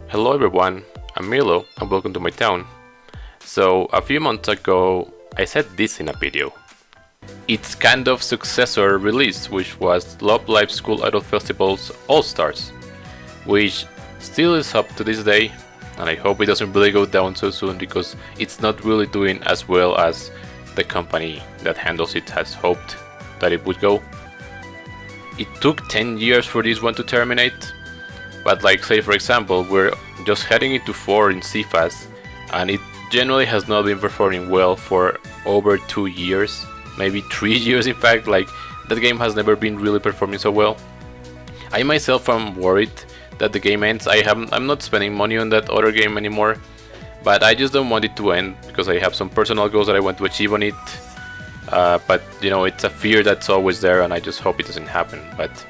Hello everyone, I'm Milo and welcome to my town. So a few months ago I said this in a video. Its kind of successor release, which was Love Live School Idol Festival's All Stars, which still is up to this day, and I hope it doesn't really go down so soon because it's not really doing as well as the company that handles it has hoped that it would go. It took 10 years for this one to terminate, but like say for example, we're just heading into 4 in SIFAS, and it generally has not been performing well for over 2 years, maybe 3 years in fact. Like, that game has never been really performing so well. I myself am worried that the game ends. I'm not spending money on that other game anymore, but I just don't want it to end because I have some personal goals that I want to achieve on it. But you know, it's a fear that's always there and I just hope it doesn't happen. But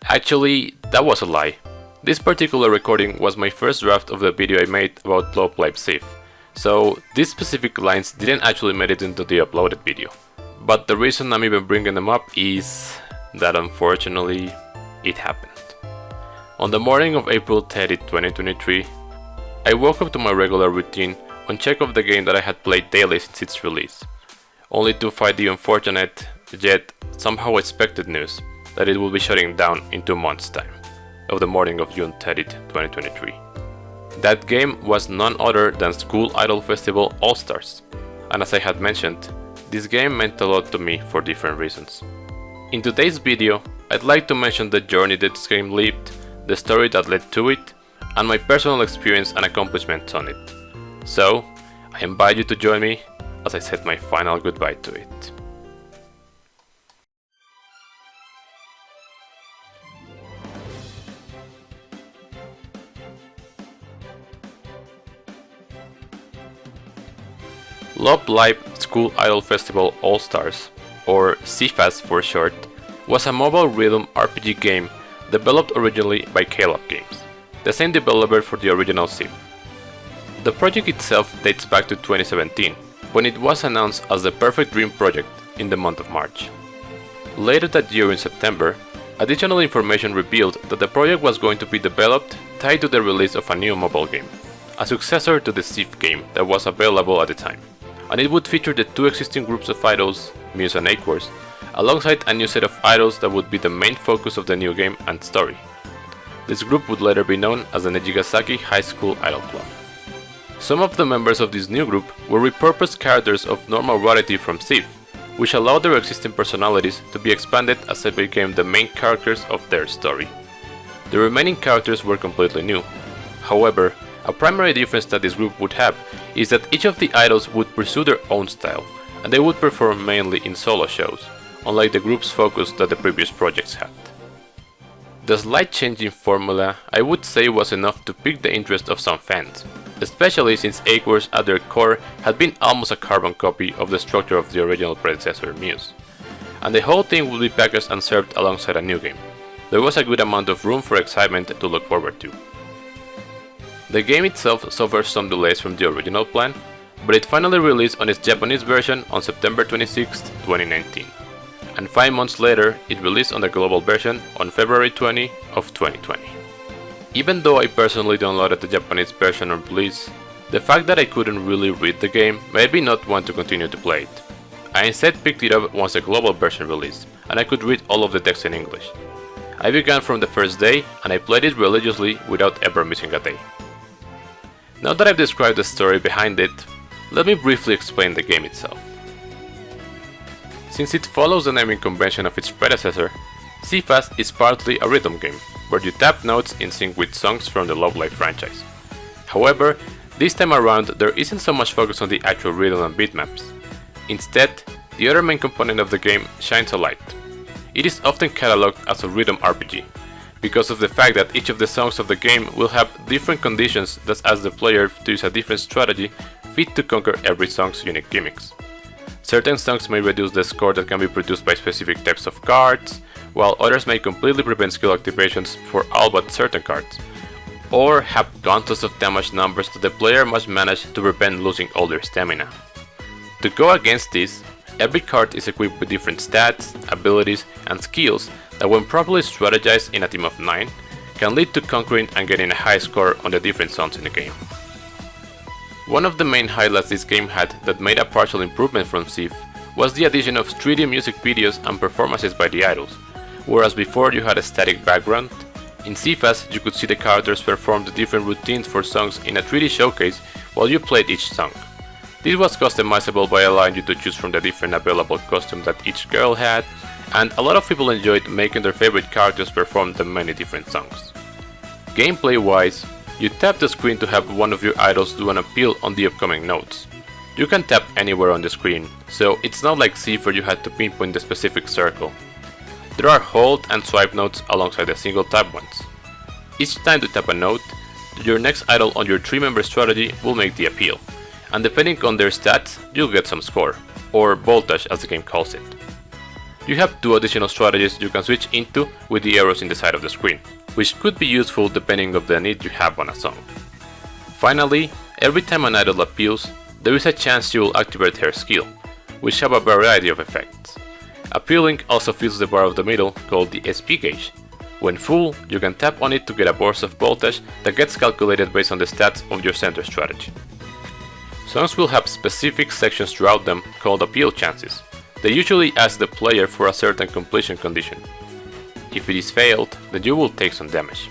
actually, that was a lie. This particular recording was my first draft of the video I made about Love Live SIF, so these specific lines didn't actually make it into the uploaded video. But the reason I'm even bringing them up is that unfortunately it happened. On the morning of April 30, 2023, I woke up to my regular routine on check of the game that I had played daily since its release, only to find the unfortunate, yet somehow expected news that it will be shutting down in 2 months' time, of the morning of June 30th, 2023. That game was none other than School Idol Festival All Stars, and as I had mentioned, this game meant a lot to me for different reasons. In today's video, I'd like to mention the journey that this game lived, the story that led to it, and my personal experience and accomplishments on it. So, I invite you to join me as I said my final goodbye to it. Love Live School Idol Festival All Stars, or SIFAS for short, was a mobile rhythm RPG game developed originally by Caleb Games, the same developer for the original SIF. The project itself dates back to 2017, when it was announced as the Perfect Dream project in the month of March. Later that year in September, additional information revealed that the project was going to be developed tied to the release of a new mobile game, a successor to the SIF game that was available at the time, and it would feature the 2 existing groups of idols, Muse and Aquars, alongside a new set of idols that would be the main focus of the new game and story. This group would later be known as the Nijigasaki High School Idol Club. Some of the members of this new group were repurposed characters of normal rarity from SIF, which allowed their existing personalities to be expanded as they became the main characters of their story. The remaining characters were completely new. However, a primary difference that this group would have is that each of the idols would pursue their own style, and they would perform mainly in solo shows, unlike the group's focus that the previous projects had. The slight change in formula, I would say, was enough to pique the interest of some fans, especially since Aquars at their core had been almost a carbon copy of the structure of the original predecessor Muse, and the whole thing would be packaged and served alongside a new game. There was a good amount of room for excitement to look forward to. The game itself suffered some delays from the original plan, but it finally released on its Japanese version on September 26, 2019. And 5 months later, it released on the global version on February 20 of 2020. Even though I personally downloaded the Japanese version on release, the fact that I couldn't really read the game made me not want to continue to play it. I instead picked it up once the global version released, and I could read all of the text in English. I began from the first day, and I played it religiously without ever missing a day. Now that I've described the story behind it, let me briefly explain the game itself. Since it follows the naming convention of its predecessor, SIFAS is partly a rhythm game, where you tap notes in sync with songs from the Love Live franchise. However, this time around there isn't so much focus on the actual rhythm and beat maps. Instead, the other main component of the game shines a light. It is often cataloged as a rhythm RPG, because of the fact that each of the songs of the game will have different conditions that ask the player to use a different strategy fit to conquer every song's unique gimmicks. Certain songs may reduce the score that can be produced by specific types of cards, while others may completely prevent skill activations for all but certain cards, or have countless of damage numbers that the player must manage to prevent losing all their stamina. To go against this, every card is equipped with different stats, abilities, and skills that when properly strategized in a team of 9, can lead to conquering and getting a high score on the different songs in the game. One of the main highlights this game had that made a partial improvement from SIF was the addition of 3D music videos and performances by the idols. Whereas before you had a static background, in SIFAS you could see the characters perform the different routines for songs in a 3D showcase while you played each song. This was customizable by allowing you to choose from the different available costumes that each girl had, and a lot of people enjoyed making their favorite characters perform the many different songs. Gameplay wise, you tap the screen to have one of your idols do an appeal on the upcoming notes. You can tap anywhere on the screen, so it's not like SIF where you had to pinpoint the specific circle. There are hold and swipe notes alongside the single tap ones. Each time you tap a note, your next idol on your 3-member strategy will make the appeal, and depending on their stats, you'll get some score, or voltage as the game calls it. You have 2 additional strategies you can switch into with the arrows in the side of the screen, which could be useful depending on the need you have on a song. Finally, every time an idol appeals, there is a chance you will activate her skill, which have a variety of effects. Appealing also fills the bar of the middle called the SP gauge. When full, you can tap on it to get a burst of voltage that gets calculated based on the stats of your center strategy. Songs will have specific sections throughout them called appeal chances. They usually ask the player for a certain completion condition. If it is failed, then you will take some damage.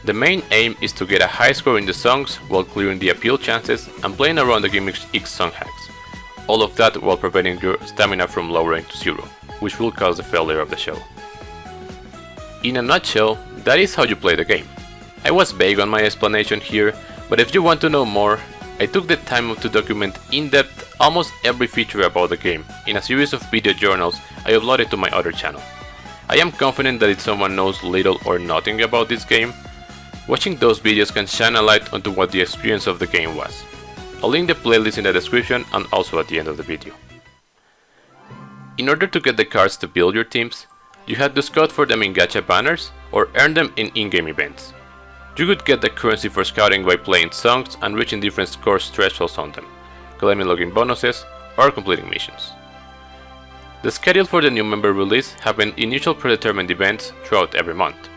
The main aim is to get a high score in the songs while clearing the appeal chances and playing around the gimmicks each song has. All of that while preventing your stamina from lowering to 0, which will cause the failure of the show. In a nutshell, that is how you play the game. I was vague on my explanation here, but if you want to know more, I took the time to document in-depth almost every feature about the game in a series of video journals I uploaded to my other channel. I am confident that if someone knows little or nothing about this game, watching those videos can shine a light onto what the experience of the game was. I'll link the playlist in the description and also at the end of the video. In order to get the cards to build your teams, you had to scout for them in gacha banners or earn them in in-game events. You could get the currency for scouting by playing songs and reaching different score thresholds on them, claiming login bonuses, or completing missions. The schedule for the new member release happened in initial predetermined events throughout every month.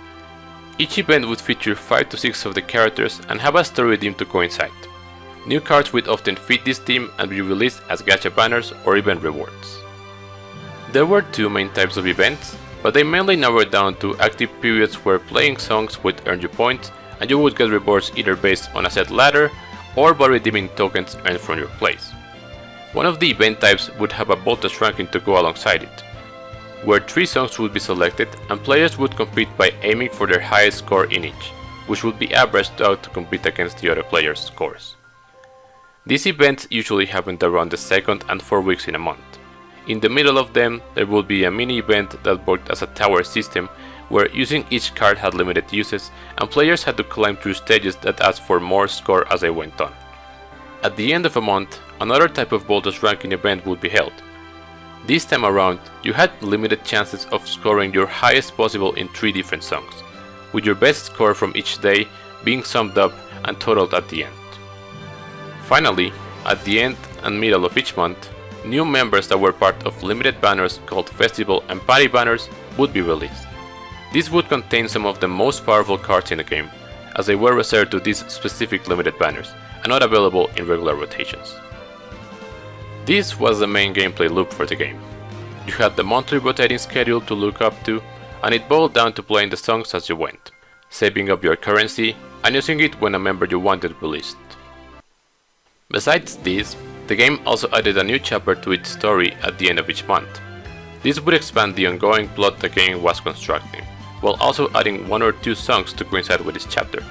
Each event would feature 5 to 6 of the characters and have a story theme to coincide. New cards would often fit this theme and be released as gacha banners or event rewards. There were 2 main types of events, but they mainly narrowed down to active periods where playing songs would earn you points and you would get rewards either based on a set ladder or by redeeming tokens earned from your plays. One of the event types would have a voltage ranking to go alongside it, where 3 songs would be selected and players would compete by aiming for their highest score in each, which would be averaged out to compete against the other players' scores. These events usually happened around the 2nd and 4th weeks in a month. In the middle of them, there would be a mini event that worked as a tower system where using each card had limited uses and players had to climb through stages that asked for more score as they went on. At the end of a month, another type of voltage ranking event would be held. This time around, you had limited chances of scoring your highest possible in 3 different songs, with your best score from each day being summed up and totaled at the end. Finally, at the end and middle of each month, new members that were part of limited banners called Festival and Party banners would be released. These would contain some of the most powerful cards in the game, as they were reserved to these specific limited banners and not available in regular rotations. This was the main gameplay loop for the game. You had the monthly rotating schedule to look up to, and it boiled down to playing the songs as you went, saving up your currency and using it when a member you wanted released. Besides this, the game also added a new chapter to its story at the end of each month. This would expand the ongoing plot the game was constructing, while also adding 1 or 2 songs to coincide with its chapter.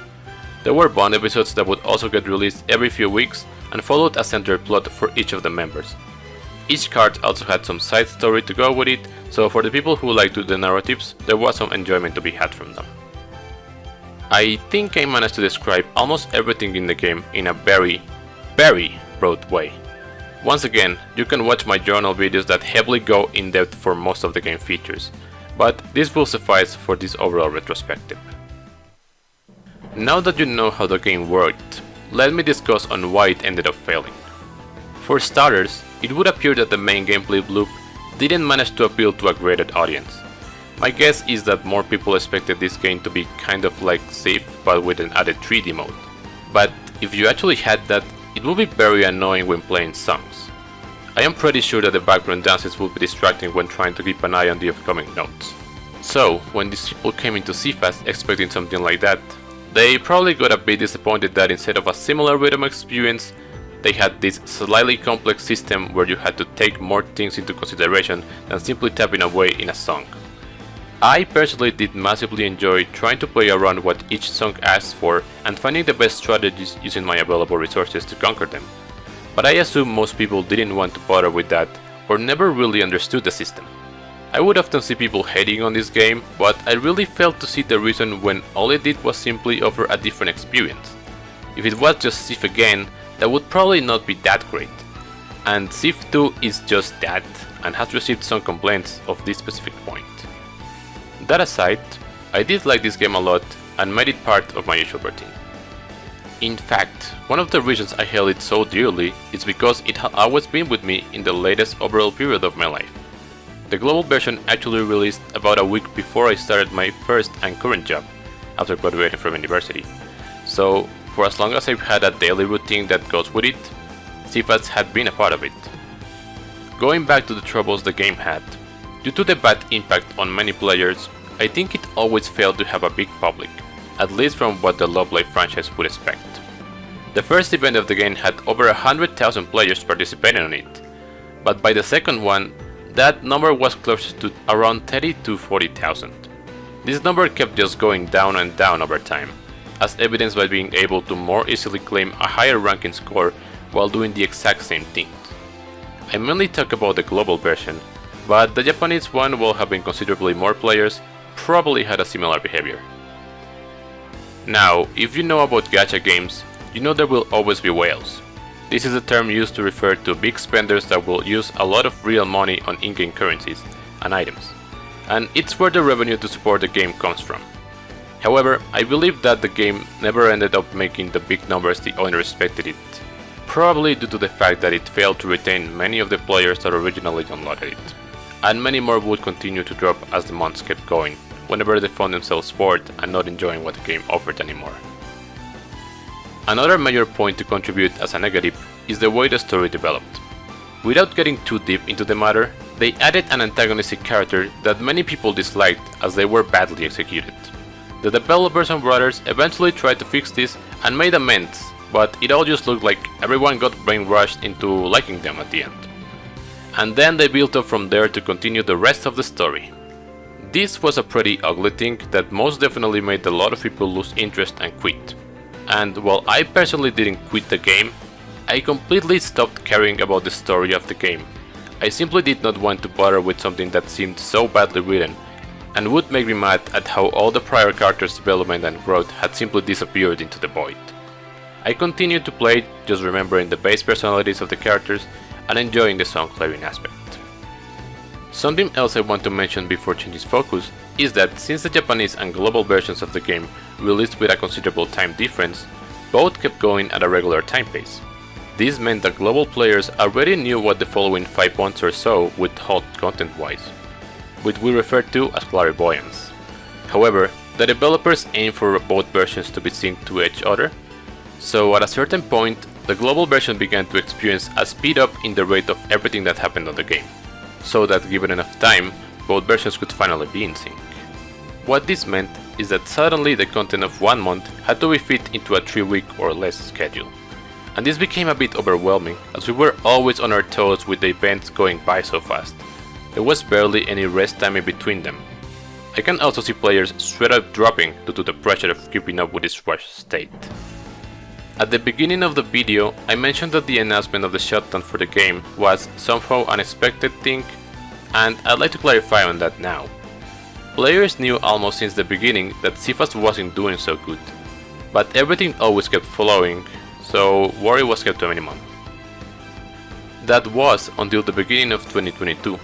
There were bond episodes that would also get released every few weeks and followed a centered plot for each of the members. Each card also had some side story to go with it, so for the people who liked the narratives, there was some enjoyment to be had from them. I think I managed to describe almost everything in the game in a very broad way. Once again, you can watch my journal videos that heavily go in depth for most of the game features, but this will suffice for this overall retrospective. Now that you know how the game worked, let me discuss on why it ended up failing. For starters, it would appear that the main gameplay loop didn't manage to appeal to a graded audience. My guess is that more people expected this game to be kind of like SIF but with an added 3D mode. But if you actually had that, it would be very annoying when playing songs. I am pretty sure that the background dances will be distracting when trying to keep an eye on the upcoming notes. So, when these people came into SIFAS expecting something like that, they probably got a bit disappointed that instead of a similar rhythm experience, they had this slightly complex system where you had to take more things into consideration than simply tapping away in a song. I personally did massively enjoy trying to play around what each song asks for and finding the best strategies using my available resources to conquer them. But I assume most people didn't want to bother with that or never really understood the system. I would often see people hating on this game, but I really failed to see the reason when all it did was simply offer a different experience. If it was just SIF again, that would probably not be that great. And SIF 2 is just that, and has received some complaints of this specific point. That aside, I did like this game a lot and made it part of my usual routine. In fact, one of the reasons I held it so dearly is because it had always been with me in the latest overall period of my life. The global version actually released about a week before I started my first and current job, after graduating from university. So, for as long as I've had a daily routine that goes with it, SIFAS had been a part of it. Going back to the troubles the game had, due to the bad impact on many players, I think it always failed to have a big public, at least from what the Love Live franchise would expect. The first event of the game had over 100,000 players participating on it, but by the second one, that number was closer to around 30 to 40,000. This number kept just going down and down over time, as evidenced by being able to more easily claim a higher ranking score while doing the exact same things. I mainly talk about the global version, but the Japanese one, while having considerably more players, probably had a similar behavior. Now, if you know about gacha games, you know there will always be whales. This is a term used to refer to big spenders that will use a lot of real money on in-game currencies and items, and it's where the revenue to support the game comes from. However, I believe that the game never ended up making the big numbers the owner expected it, probably due to the fact that it failed to retain many of the players that originally downloaded it, and many more would continue to drop as the months kept going, whenever they found themselves bored and not enjoying what the game offered anymore. Another major point to contribute as a negative is the way the story developed. Without getting too deep into the matter, they added an antagonistic character that many people disliked as they were badly executed. The developers and writers eventually tried to fix this and made amends, but it all just looked like everyone got brainwashed into liking them at the end. And then they built up from there to continue the rest of the story. This was a pretty ugly thing that most definitely made a lot of people lose interest and quit. And while I personally didn't quit the game, I completely stopped caring about the story of the game. I simply did not want to bother with something that seemed so badly written, and would make me mad at how all the prior characters' development and growth had simply disappeared into the void. I continued to play, just remembering the base personalities of the characters and enjoying the song clearing aspect. Something else I want to mention before changing focus is that since the Japanese and global versions of the game released with a considerable time difference, both kept going at a regular time pace. This meant that global players already knew what the following 5 months or so would hold content-wise, which we refer to as clairvoyance. However, the developers aimed for both versions to be synced to each other, so at a certain point, the global version began to experience a speed up in the rate of everything that happened on the game, so that given enough time, both versions could finally be in sync. What this meant is that suddenly the content of 1 month had to be fit into a 3-week or less schedule. And this became a bit overwhelming, as we were always on our toes with the events going by so fast. There was barely any rest time in between them. I can also see players straight up dropping due to the pressure of keeping up with this rushed state. At the beginning of the video, I mentioned that the announcement of the shutdown for the game was somehow unexpected thing, and I'd like to clarify on that now. Players knew almost since the beginning that SIFAS wasn't doing so good, but everything always kept following, so worry was kept to a minimum. That was until the beginning of 2022,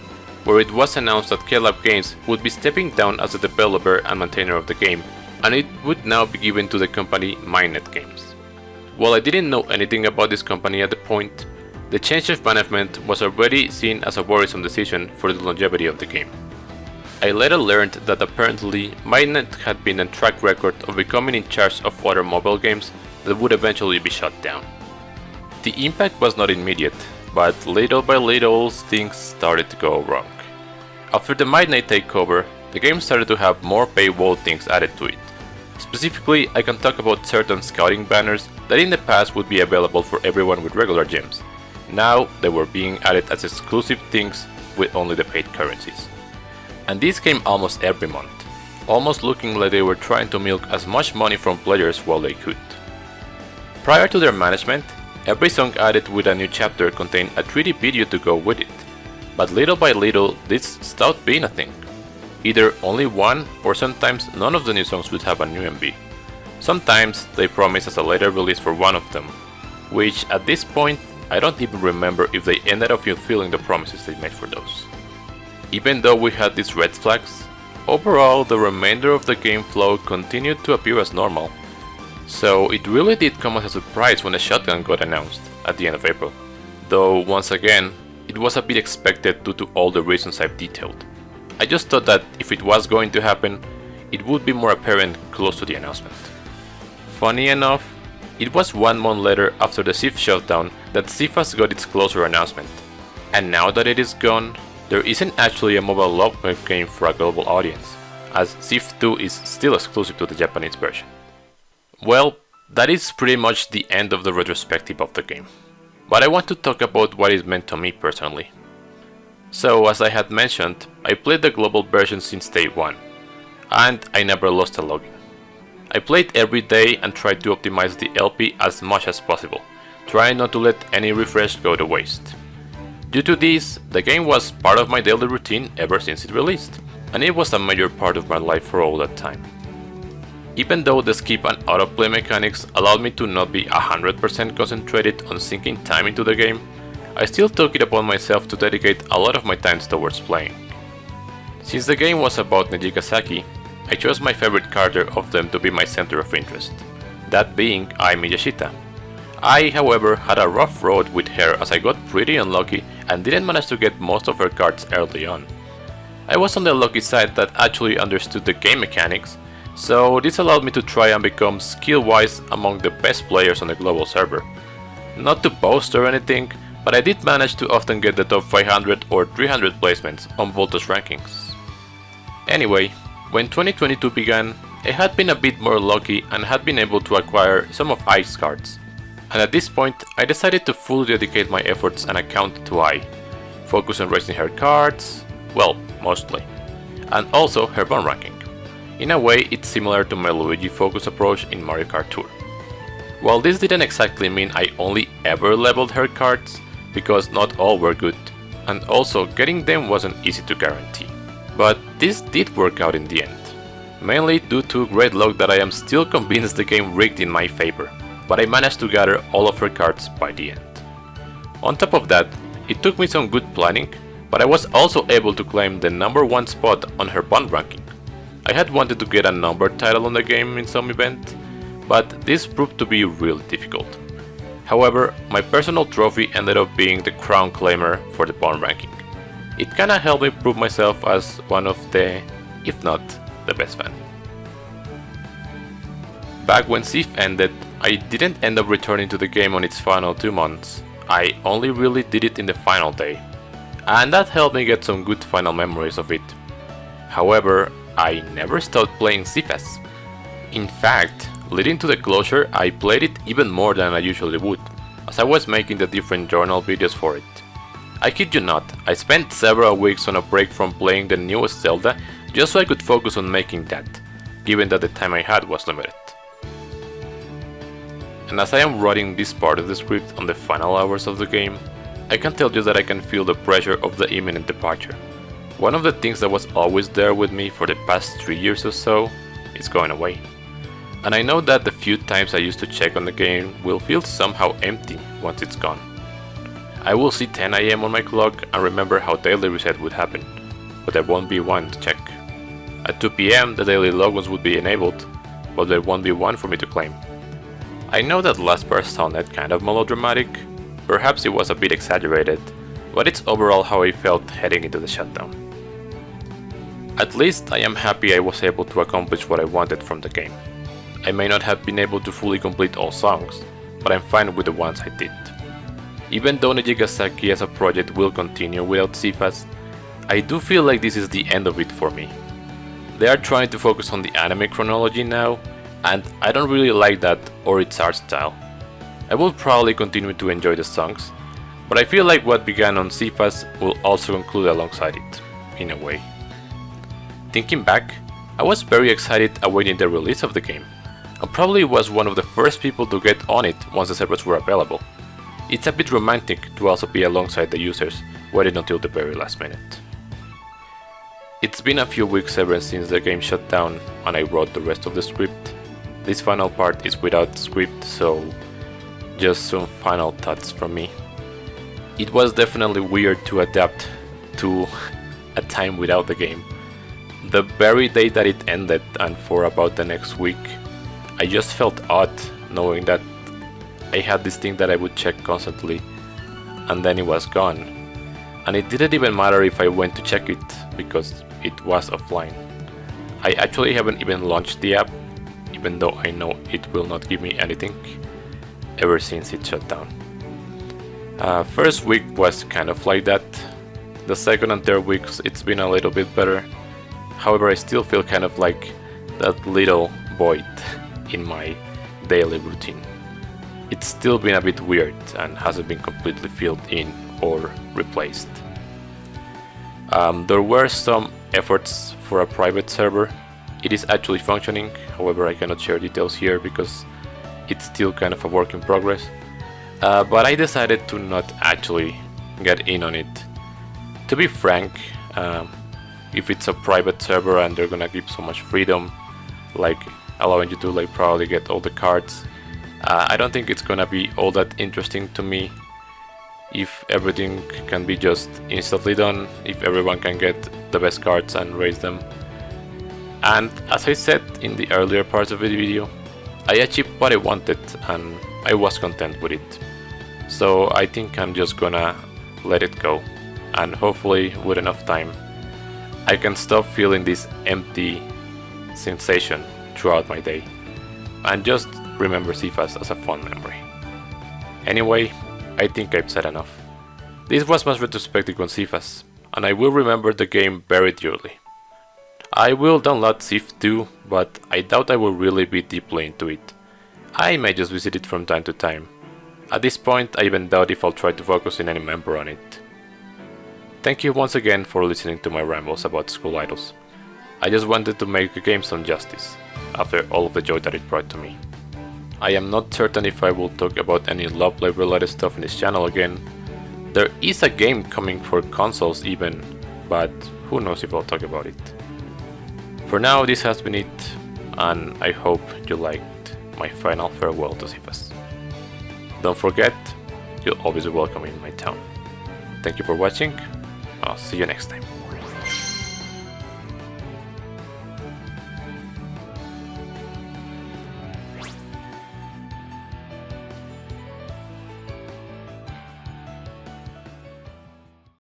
where it was announced that K-Lab Games would be stepping down as the developer and maintainer of the game, and it would now be given to the company Mindnet Games. While I didn't know anything about this company at the point, the change of management was already seen as a worrisome decision for the longevity of the game. I later learned that apparently Mainnet had been on track record of becoming in charge of other mobile games that would eventually be shut down. The impact was not immediate, but little by little things started to go wrong. After the Mainnet takeover, the game started to have more paywall things added to it. Specifically, I can talk about certain scouting banners that in the past would be available for everyone with regular gems. Now they were being added as exclusive things with only the paid currencies. And this came almost every month, almost looking like they were trying to milk as much money from players while they could. Prior to their management, every song added with a new chapter contained a 3D video to go with it, but little by little this stopped being a thing. Either only one or sometimes none of the new songs would have a new MV. Sometimes they promised as a later release for one of them, which at this point I don't even remember if they ended up fulfilling the promises they made for those. Even though we had these red flags, overall the remainder of the game flow continued to appear as normal, so it really did come as a surprise when a shutdown got announced at the end of April, though once again it was a bit expected due to all the reasons I've detailed. I just thought that if it was going to happen, it would be more apparent close to the announcement. Funny enough, it was 1 month later after the SIF shutdown that SIFAS got its closure announcement, and now that it is gone, there isn't actually a mobile Love Live game for a global audience, as SIF 2 is still exclusive to the Japanese version. Well, that is pretty much the end of the retrospective of the game, but I want to talk about what it meant to me personally. So, as I had mentioned, I played the global version since day 1, and I never lost a login. I played every day and tried to optimize the LP as much as possible, trying not to let any refresh go to waste. Due to this, the game was part of my daily routine ever since it released, and it was a major part of my life for all that time. Even though the skip and autoplay mechanics allowed me to not be 100% concentrated on sinking time into the game, I still took it upon myself to dedicate a lot of my time towards playing. Since the game was about Neji, I chose my favorite character of them to be my center of interest, that being Ai Miyashita. I, however, had a rough road with her as I got pretty unlucky and didn't manage to get most of her cards early on. I was on the lucky side that actually understood the game mechanics, so this allowed me to try and become skill-wise among the best players on the global server. Not to boast or anything, but I did manage to often get the top 500 or 300 placements on Voltage rankings. Anyway, when 2022 began, I had been a bit more lucky and had been able to acquire some of Ai's cards. And at this point, I decided to fully dedicate my efforts and account to Ai, focus on raising her cards, well, mostly, and also her bond ranking. In a way, it's similar to my Luigi focus approach in Mario Kart Tour. While this didn't exactly mean I only ever leveled her cards, because not all were good, and also getting them wasn't easy to guarantee. But this did work out in the end, mainly due to great luck that I am still convinced the game rigged in my favor, but I managed to gather all of her cards by the end. On top of that, it took me some good planning, but I was also able to claim the number 1 spot on her bond ranking. I had wanted to get a numbered title on the game in some event, but this proved to be really difficult. However, my personal trophy ended up being the crown claimer for the bond ranking. It kinda helped me prove myself as one of the, if not the best fan. Back when SIF ended, I didn't end up returning to the game on its final 2 months. I only really did it in the final day, and that helped me get some good final memories of it. However, I never stopped playing SIFAS. In fact, leading to the closure, I played it even more than I usually would, as I was making the different journal videos for it. I kid you not, I spent several weeks on a break from playing the newest Zelda just so I could focus on making that, given that the time I had was limited. And as I am writing this part of the script on the final hours of the game, I can tell you that I can feel the pressure of the imminent departure. One of the things that was always there with me for the past 3 years or so is going away. And I know that the few times I used to check on the game will feel somehow empty once it's gone. I will see 10 AM on my clock and remember how daily reset would happen, but there won't be one to check. At 2 PM the daily logons would be enabled, but there won't be one for me to claim. I know that last part sounded kind of melodramatic, perhaps it was a bit exaggerated, but it's overall how I felt heading into the shutdown. At least I am happy I was able to accomplish what I wanted from the game. I may not have been able to fully complete all songs, but I'm fine with the ones I did. Even though Nijigasaki as a project will continue without SIFAS, I do feel like this is the end of it for me. They are trying to focus on the anime chronology now, and I don't really like that or its art style. I will probably continue to enjoy the songs, but I feel like what began on SIFAS will also conclude alongside it, in a way. Thinking back, I was very excited awaiting the release of the game, and probably was one of the first people to get on it once the servers were available. It's a bit romantic to also be alongside the users, waiting until the very last minute. It's been a few weeks ever since the game shut down and I wrote the rest of the script. This final part is without script, so just some final thoughts from me. It was definitely weird to adapt to a time without the game. The very day that it ended and for about the next week, I just felt odd knowing that I had this thing that I would check constantly and then it was gone. And it didn't even matter if I went to check it because it was offline. I actually haven't even launched the app, even though I know it will not give me anything ever since it shut down. First week was kind of like that. The second and third weeks it's been a little bit better. However, I still feel kind of like that little void in my daily routine. It's still been a bit weird and hasn't been completely filled in or replaced. There were some efforts for a private server. It is actually functioning, however I cannot share details here because it's still kind of a work in progress. But I decided to not actually get in on it. To be frank, if it's a private server and they're gonna give so much freedom, like allowing you to like probably get all the cards, I don't think it's gonna be all that interesting to me if everything can be just instantly done, if everyone can get the best cards and raise them. And as I said in the earlier parts of the video, I achieved what I wanted and I was content with it. So I think I'm just gonna let it go, and hopefully with enough time I can stop feeling this empty sensation throughout my day and just remember SIFAS as a fun memory. Anyway, I think I've said enough. This was my retrospective on SIFAS, and I will remember the game very dearly. I will download SIF too, but I doubt I will really be deeply into it. I may just visit it from time to time. At this point, I even doubt if I'll try to focus in any member on it. Thank you once again for listening to my rambles about school idols. I just wanted to make the game some justice, after all of the joy that it brought to me. I am not certain if I will talk about any Love Live related stuff in this channel again. There is a game coming for consoles even, but who knows if I'll talk about it. For now, this has been it, and I hope you liked my final farewell to SIFAS. Don't forget, you'll always be welcome in my town. Thank you for watching, I'll see you next time.